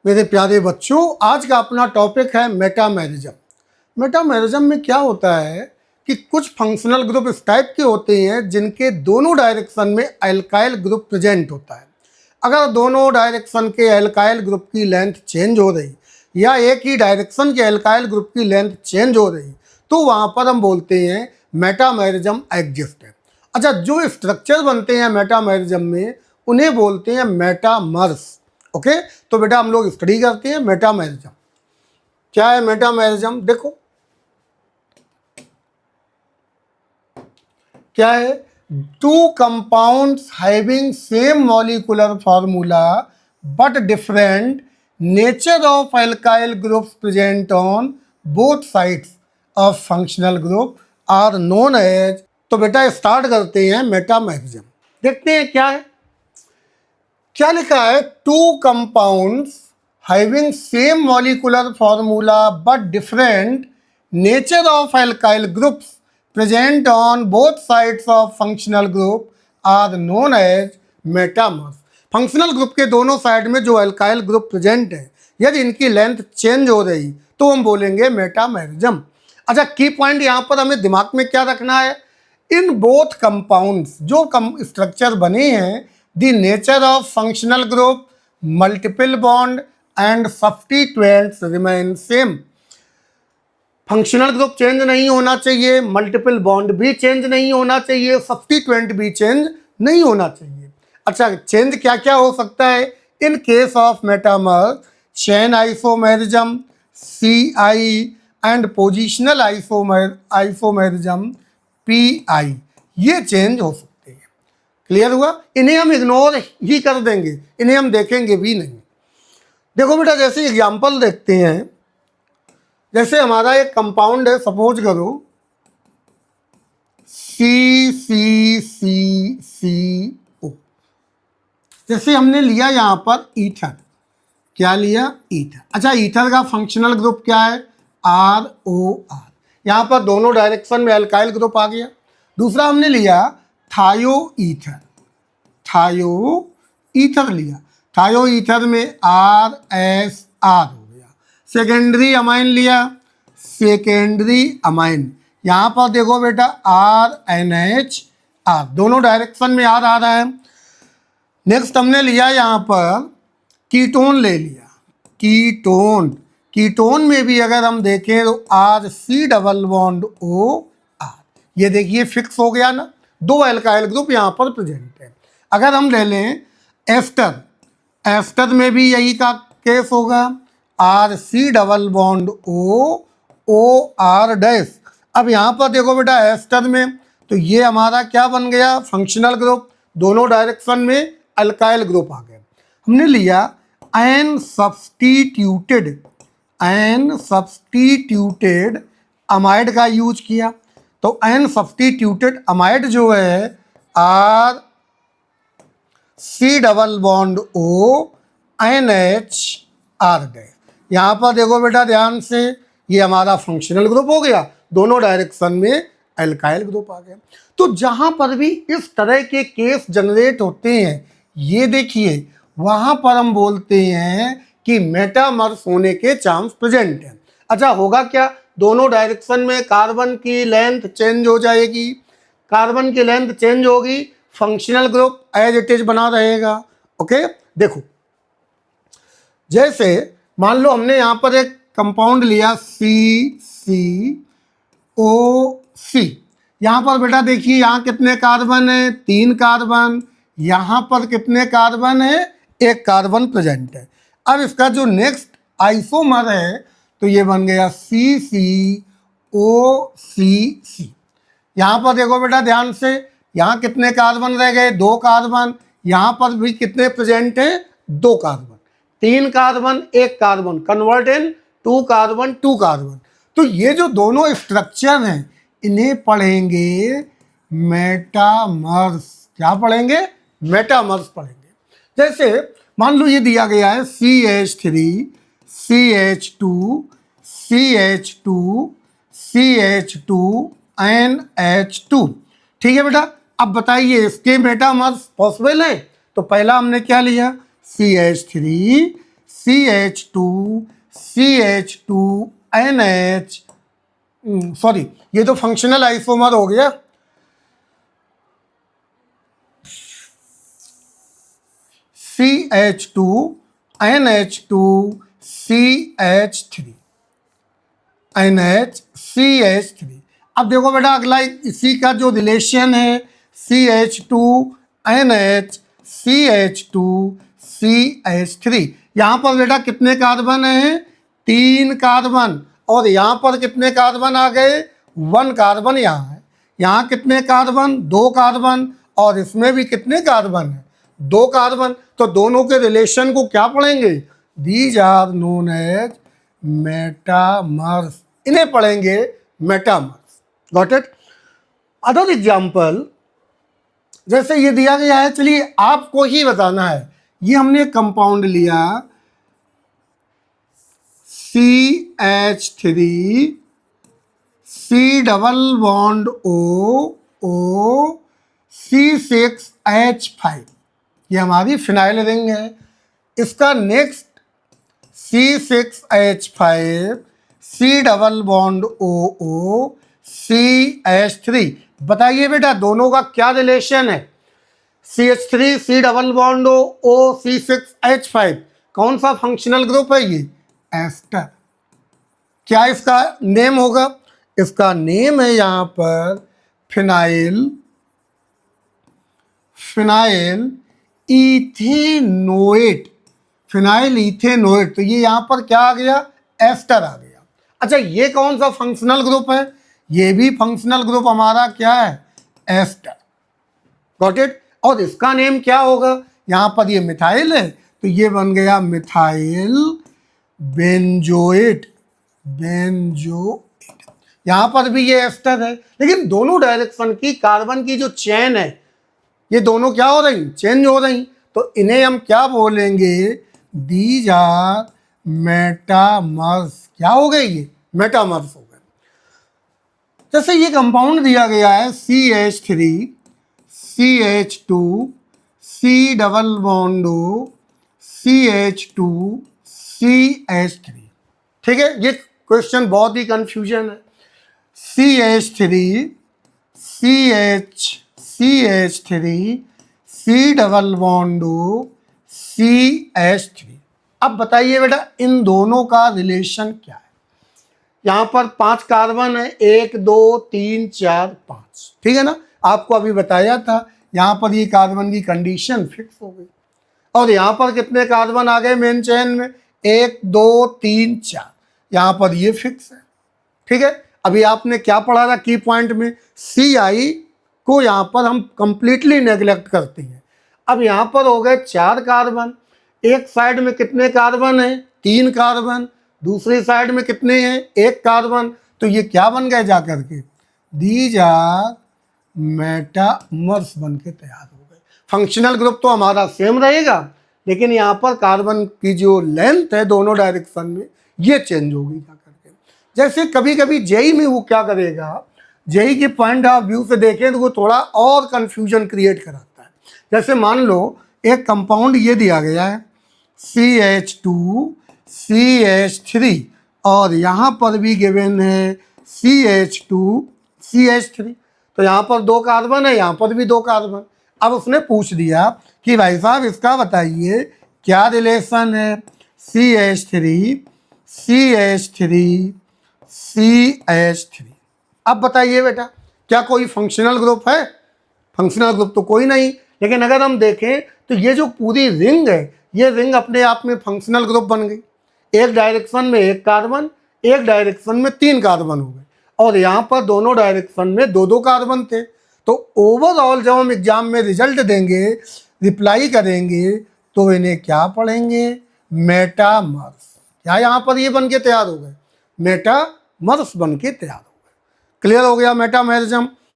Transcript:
मेरे प्यारे बच्चों, आज का अपना टॉपिक है मेटामेरिज्म। मेटामेरिज्म में क्या होता है कि कुछ फंक्शनल ग्रुप इस टाइप के होते हैं जिनके दोनों डायरेक्शन में अल्काइल ग्रुप प्रेजेंट होता है। अगर दोनों डायरेक्शन के अल्काइल ग्रुप की लेंथ चेंज हो रही या एक ही डायरेक्शन के अल्काइल ग्रुप की लेंथ चेंज हो रही तो वहाँ पर हम बोलते हैं मेटामेरिज्म एग्जिस्ट है। अच्छा, जो स्ट्रक्चर बनते हैं मेटामेरिज्म में उन्हें बोलते हैं मेटामर्स। ओके, तो बेटा हम लोग स्टडी करते हैं मेटामेरिज्म। क्या है मेटामेरिज्म? देखो क्या है, two compounds having same molecular formula but different nature of alkyl groups present on both sides of functional group are known as. तो बेटा स्टार्ट करते हैं मेटामेरिज्म। देखते हैं क्या है, क्या लिखा है। Two compounds having same molecular formula but different nature of alkyl groups present on both sides of functional group are known as metamers. Functional group के दोनों साइड में जो अल्काइल ग्रुप प्रेजेंट है, यदि इनकी लेंथ चेंज हो रही तो हम बोलेंगे मेटामेरिज्म। अच्छा, की पॉइंट यहाँ पर हमें दिमाग में क्या रखना है, इन बोथ कंपाउंड्स जो स्ट्रक्चर बने हैं, the nature of functional group, multiple bond and substituents remain same। Functional group change नहीं होना चाहिए, मल्टीपल बॉन्ड भी चेंज नहीं होना चाहिए, सब्स्टिट्यूएंट भी चेंज नहीं होना चाहिए। अच्छा, चेंज क्या क्या हो सकता है in case of metamer? Chain isomerism, CI and positional isomerism PI, ये चेंज हो सकता है। क्लियर हुआ? इन्हें हम इग्नोर ही कर देंगे, इन्हें हम देखेंगे भी नहीं। देखो बेटा, जैसे एग्जांपल देखते हैं, जैसे हमारा एक कंपाउंड है, सपोज करो CCCCO। जैसे हमने लिया यहाँ पर ईथर, क्या लिया? ईथर। अच्छा, ईथर का फंक्शनल ग्रुप क्या है? ROR। यहाँ पर दोनों डायरेक्शन में अल्काइल ग्रुप आ गया। दूसरा हमने लिया थायो ईथर, थायो ईथर लिया, थायो ईथर में RSR हो गया। सेकेंडरी अमाइन लिया, सेकेंडरी अमाइन, यहाँ पर देखो बेटा RNHR, दोनों डायरेक्शन में R आ रहा है। नेक्स्ट हमने लिया यहाँ पर कीटोन ले लिया, कीटोन, कीटोन में भी अगर हम देखें तो RC डबल बॉन्ड OR, ये देखिए फिक्स हो गया ना, दो अल्काइल ग्रुप यहाँ पर प्रेजेंट है। अगर हम ले लें एस्टर, एस्टर में भी यही का केस होगा, RC double bond OR dash. अब यहाँ पर देखो बेटा एस्टर में, तो ये हमारा क्या बन गया? फंक्शनल ग्रुप, दोनों डायरेक्शन में अल्काइल ग्रुप आ गए। हमने लिया एन सब्स्टिट्यूटेड अमाइड का यूज किया, तो एन सब्स्टिट्यूटेड अमाइड जो है RC double bond ONHR dash. यहाँ पर देखो बेटा ध्यान से, ये हमारा फंक्शनल ग्रुप हो गया, दोनों डायरेक्शन में अल्काइल ग्रुप आ गया। तो जहाँ पर भी इस तरह के केस जनरेट होते हैं, ये देखिए वहाँ पर हम बोलते हैं कि मेटामर्स होने के चांस प्रेजेंट हैं। अच्छा, होगा क्या? दोनों डायरेक्शन में कार्बन की लेंथ चेंज हो जाएगी, कार्बन की लेंथ चेंज होगी, functional group as it is बना रहेगा। ओके, देखो जैसे मान लो हमने यहाँ पर एक कंपाउंड लिया CCOC। यहाँ पर बेटा देखिए, यहाँ कितने कार्बन है? 3 कार्बन। यहाँ पर कितने कार्बन है? 1 कार्बन प्रेजेंट है। अब इसका जो नेक्स्ट आइसोमर है तो ये बन गया CCOCC। यहाँ पर देखो बेटा ध्यान से, यहाँ कितने कार्बन रह गए? 2 कार्बन। यहाँ पर भी कितने प्रेजेंट हैं? 2 carbon. 3 carbon 1 carbon, convert in 2 carbon 2 carbon. तो ये जो दोनों स्ट्रक्चर हैं इन्हें पढ़ेंगे मेटामर्स। क्या पढ़ेंगे? मेटामर्स पढ़ेंगे। जैसे मान लो ये दिया गया है CH3 CH2 CH2 CH2 NH2। ठीक है बेटा, अब बताइए इसके मेटामर्स पॉसिबल है? तो पहला हमने क्या लिया? CH3 CH2NH, सॉरी ये तो फंक्शनल आइसोमर हो गया, CH2NH2CH3, NHCH3। अब देखो बेटा अगला इसी का जो रिलेशन है CH2NHCH2CH3, यहाँ पर बेटा कितने कार्बन हैं? 3 कार्बन। और यहाँ पर कितने कार्बन आ गए? 1 कार्बन यहाँ है। यहाँ कितने कार्बन? 2 कार्बन। और इसमें भी कितने कार्बन है? 2 कार्बन। तो दोनों के रिलेशन को क्या पढ़ेंगे? These are known as metamers, इन्हें पढ़ेंगे metamers. Got it? Other example जैसे ये दिया गया है, चलिए आपको ही बताना है। ये हमने कंपाउंड लिया CH3 C double bond O C6H5, ये हमारी फिनाइल रिंग है। इसका next C6H5 C double bond OO CH3। बताइए बेटा दोनों का क्या रिलेशन है? CH3 C double bond O C6H5 कौन सा फंक्शनल ग्रुप है? ये एस्टर। क्या इसका नेम होगा? इसका नेम है यहाँ पर फिनाइल इथेनोएट, फिनाइल इथेनोएट। तो ये यहाँ पर क्या आ गया? एस्टर आ गया। अच्छा ये कौन सा फंक्शनल ग्रुप है? ये भी फंक्शनल ग्रुप हमारा क्या है? एस्टर। Got it? और इसका नेम क्या होगा? यहाँ पर ये मिथाइल है तो ये बन गया मिथाइल बेंजोएट। यहाँ पर भी ये एस्टर है, लेकिन दोनों डायरेक्शन की कार्बन की जो चेन है ये दोनों क्या हो रही? चेंज हो रही। तो इन्हें हम क्या बोलेंगे? These are metamers. क्या हो गए? ये मेटामर्स हो गए। जैसे ये कंपाउंड दिया गया है CH3 CH2 C double bond O CH2 CH3। ठीक है, ये क्वेश्चन बहुत ही कंफ्यूजन है। CH3 CH3 C double bond O CH3। अब बताइए बेटा इन दोनों का रिलेशन क्या है? यहाँ पर 5 कार्बन है, 1 2 3 4 5, ठीक है ना? आपको अभी बताया था यहाँ पर ये कार्बन की कंडीशन फिक्स हो गई। और यहाँ पर कितने कार्बन आ गए मेन चेन में? 1 2 3 4, यहाँ पर ये फिक्स है। ठीक है, अभी आपने क्या पढ़ा था की पॉइंट में? CI को यहाँ पर हम कंप्लीटली नेग्लेक्ट करते हैं। अब यहाँ पर हो गए 4 कार्बन, एक साइड में कितने कार्बन है? 3 कार्बन, दूसरी साइड में कितने हैं? 1 कार्बन। तो ये क्या बन गए जाकर के? दीज आर मेटामर्स बन के तैयार हो गए। फंक्शनल ग्रुप तो हमारा सेम रहेगा, लेकिन यहाँ पर कार्बन की जो लेंथ है दोनों डायरेक्शन में ये चेंज होगी जाकर के। जैसे कभी कभी जेई में वो क्या करेगा, जेई के पॉइंट ऑफ व्यू से देखें तो वो थोड़ा और कंफ्यूजन क्रिएट कराता है। जैसे मान लो एक कंपाउंड ये दिया गया है CH2 CH3 और यहाँ पर भी गिवन है CH2 CH3। तो यहाँ पर 2 कार्बन है, यहाँ पर भी 2 कार्बन। अब उसने पूछ दिया कि भाई साहब इसका बताइए क्या रिलेशन है? CH3 CH3 अब बताइए बेटा क्या कोई फंक्शनल ग्रुप है? फंक्शनल ग्रुप तो कोई नहीं। लेकिन अगर हम देखें तो ये जो पूरी रिंग है ये रिंग अपने आप में फंक्शनल ग्रुप बन गई। एक डायरेक्शन में 1 कार्बन, एक डायरेक्शन में 3 कार्बन हो गए, और यहाँ पर दोनों डायरेक्शन में 2-2 कार्बन थे। तो ओवरऑल जब हम एग्जाम में रिजल्ट देंगे, रिप्लाई करेंगे, तो इन्हें क्या पढ़ेंगे? मेटामर्स। क्या यहाँ पर ये बन के तैयार हो गए? मेटामर्स बन के तैयार हो गए। क्लियर हो गया मेटामेरिज्म?